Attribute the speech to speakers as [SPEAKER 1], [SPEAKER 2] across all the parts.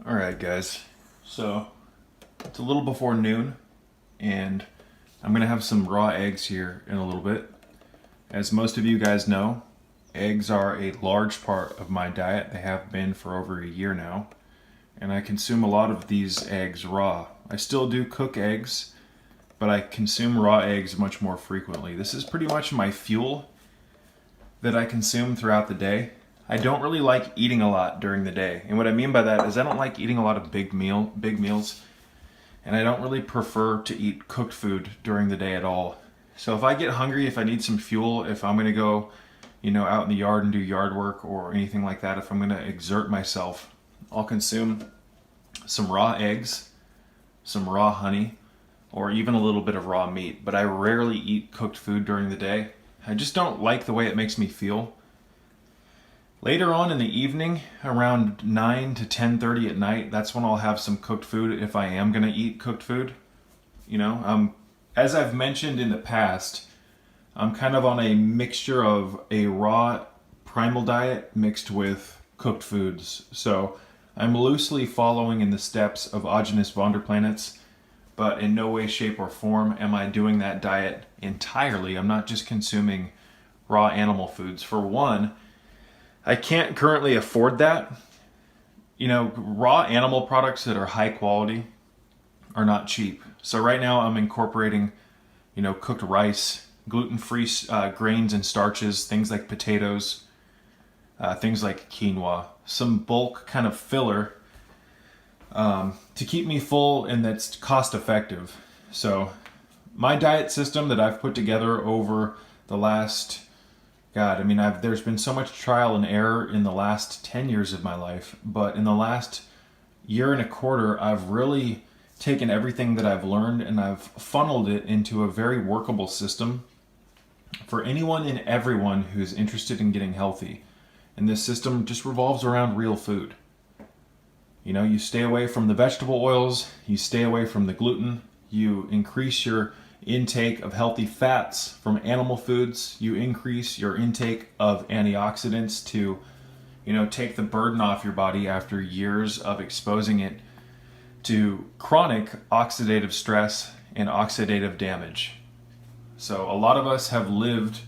[SPEAKER 1] All right, guys. So it's a little before noon, and I'm gonna have some raw eggs here in a little bit. As most of you guys know, eggs are a large part of my diet. They have been for over a year now, and I consume a lot of these eggs raw. I still do cook eggs, but I consume raw eggs much more frequently. This is pretty much my fuel that I consume throughout the day. I don't really like eating a lot during the day. And what I mean by that is I don't like eating a lot of big meals, and I don't really prefer to eat cooked food during the day at all. So if I get hungry, if I need some fuel, if I'm going to go, out in the yard and do yard work or anything like that, if I'm going to exert myself, I'll consume some raw eggs, some raw honey, or even a little bit of raw meat. But I rarely eat cooked food during the day. I just don't like the way it makes me feel. Later on in the evening, around 9 to 10:30 at night, that's when I'll have some cooked food if I am going to eat cooked food. As I've mentioned in the past, I'm kind of on a mixture of a raw primal diet mixed with cooked foods. So I'm loosely following in the steps of Agenus Vonderplanitz, but in no way, shape, or form am I doing that diet entirely. I'm not just consuming raw animal foods. For one, I can't currently afford that. Raw animal products that are high quality are not cheap. So right now I'm incorporating, cooked rice, gluten-free grains and starches, things like potatoes, things like quinoa, some bulk kind of filler to keep me full and that's cost effective. So my diet system that I've put together over the last there's been so much trial and error in the last 10 years of my life, but in the last year and a quarter, I've really taken everything that I've learned and I've funneled it into a very workable system for anyone and everyone who's interested in getting healthy. And this system just revolves around real food. You stay away from the vegetable oils, you stay away from the gluten, you increase your intake of healthy fats from animal foods, you increase your intake of antioxidants to, take the burden off your body after years of exposing it to chronic oxidative stress and oxidative damage. So a lot of us have lived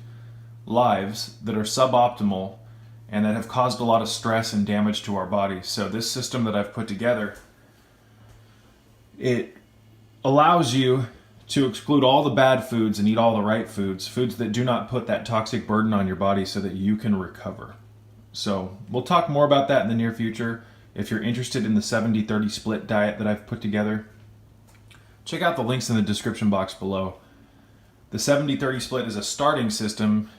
[SPEAKER 1] lives that are suboptimal and that have caused a lot of stress and damage to our bodies. So this system that I've put together, it allows you to exclude all the bad foods and eat all the right foods, foods that do not put that toxic burden on your body so that you can recover. So we'll talk more about that in the near future. If you're interested in the 70-30 split diet that I've put together, check out the links in the description box below. The 70-30 split is a starting system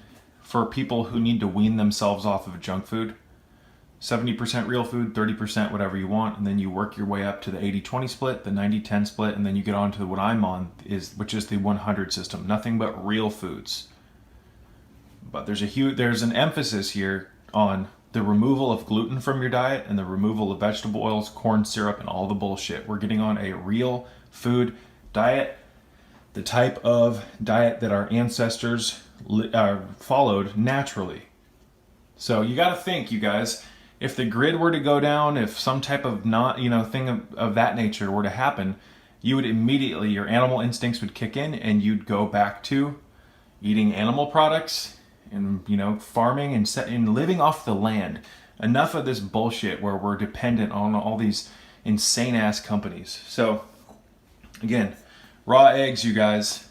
[SPEAKER 1] for people who need to wean themselves off of junk food. 70% real food, 30% whatever you want, and then you work your way up to the 80-20 split, the 90-10 split, and then you get on to what I'm on, which is the 100 system. Nothing but real foods. But there's an emphasis here on the removal of gluten from your diet and the removal of vegetable oils, corn syrup, and all the bullshit. We're getting on a real food diet, the type of diet that our ancestors followed naturally. So you got to think, you guys, if the grid were to go down, if some type of thing of that nature were to happen, you would immediately, your animal instincts would kick in and you'd go back to eating animal products and, farming and living off the land. Enough of this bullshit where we're dependent on all these insane ass companies. So again, raw eggs, you guys.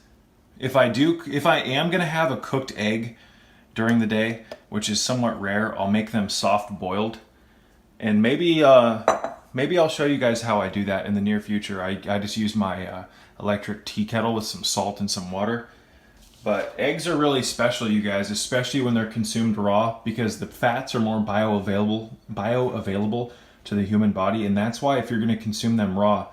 [SPEAKER 1] If I am going to have a cooked egg during the day, which is somewhat rare, I'll make them soft boiled. And maybe I'll show you guys how I do that in the near future. I just use my electric tea kettle with some salt and some water. But eggs are really special, you guys, especially when they're consumed raw, because the fats are more bioavailable to the human body. And that's why if you're going to consume them raw,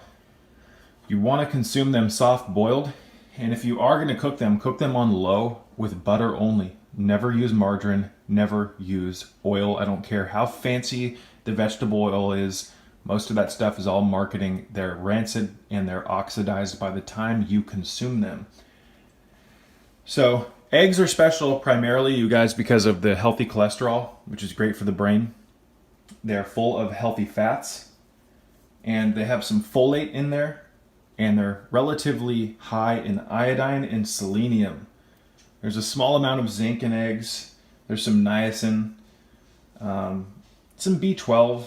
[SPEAKER 1] you want to consume them soft boiled. And if you are going to cook them on low with butter only. Never use margarine, never use oil. I don't care how fancy the vegetable oil is. Most of that stuff is all marketing. They're rancid and they're oxidized by the time you consume them. So eggs are special primarily, you guys, because of the healthy cholesterol, which is great for the brain. They're full of healthy fats. and they have some folate in there, and they're relatively high in iodine and selenium. There's a small amount of zinc in eggs. There's some niacin, some B12,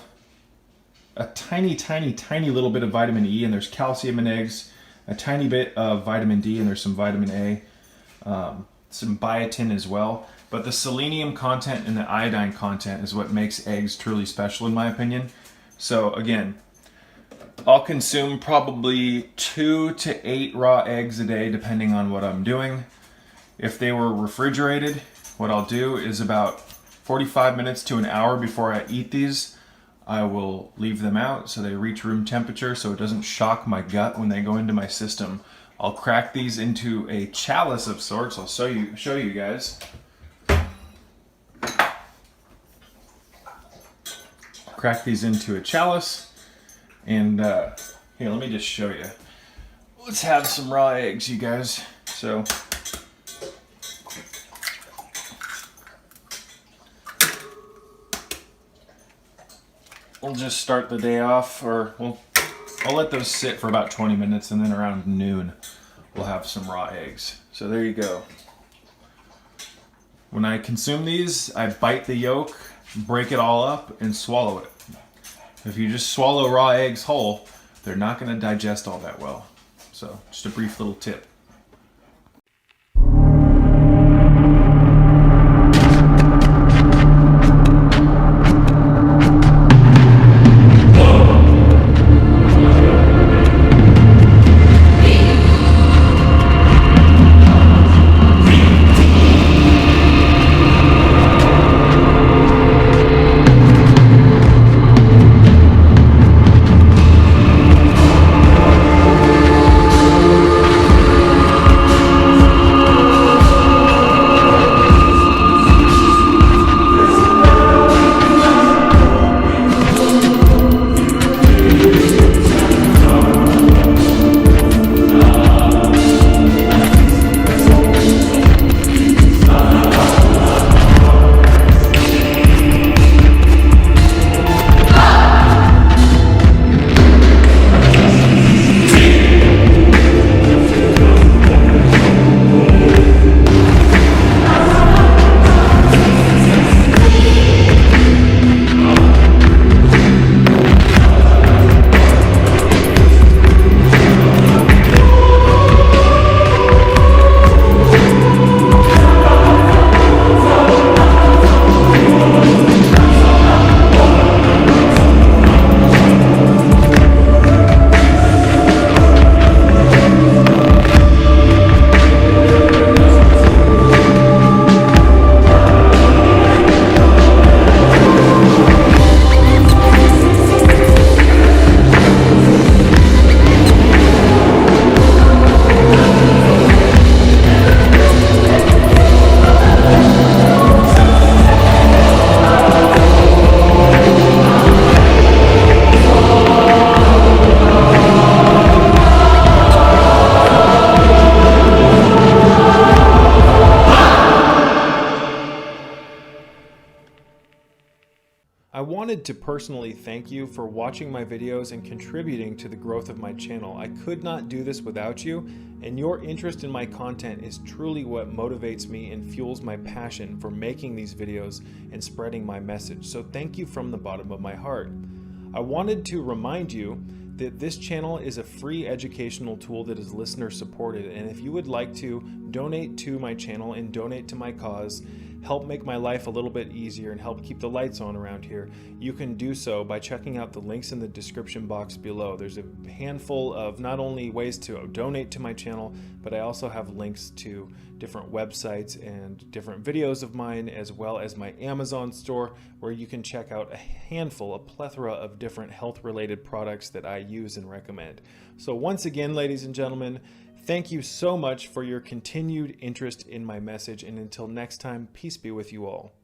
[SPEAKER 1] a tiny little bit of vitamin E, and there's calcium in eggs, a tiny bit of vitamin D, and there's some vitamin A, some biotin as well. But the selenium content and the iodine content is what makes eggs truly special, in my opinion. So again, I'll consume probably 2 to 8 raw eggs a day, depending on what I'm doing. If they were refrigerated, what I'll do is about 45 minutes to an hour before I eat these, I will leave them out so they reach room temperature so it doesn't shock my gut when they go into my system. I'll crack these into a chalice of sorts. I'll show you guys. Crack these into a chalice, and here, let me just show you. Let's have some raw eggs, you guys. So we'll just start the day off, or I'll let those sit for about 20 minutes, and then around noon we'll have some raw eggs. So there you go. When I consume these, I bite the yolk, break it all up, and swallow it. If you just swallow raw eggs whole, they're not going to digest all that well. So just a brief little tip. I wanted to personally thank you for watching my videos and contributing to the growth of my channel. I could not do this without you, and your interest in my content is truly what motivates me and fuels my passion for making these videos and spreading my message. So thank you from the bottom of my heart. I wanted to remind you that this channel is a free educational tool that is listener supported, and if you would like to donate to my channel and donate to my cause, help make my life a little bit easier and help keep the lights on around here, you can do so by checking out the links in the description box below. There's a handful of not only ways to donate to my channel, but I also have links to different websites and different videos of mine, as well as my Amazon store, where you can check out a plethora of different health-related products that I use and recommend. So once again, ladies and gentlemen, thank you so much for your continued interest in my message, and until next time, peace be with you all.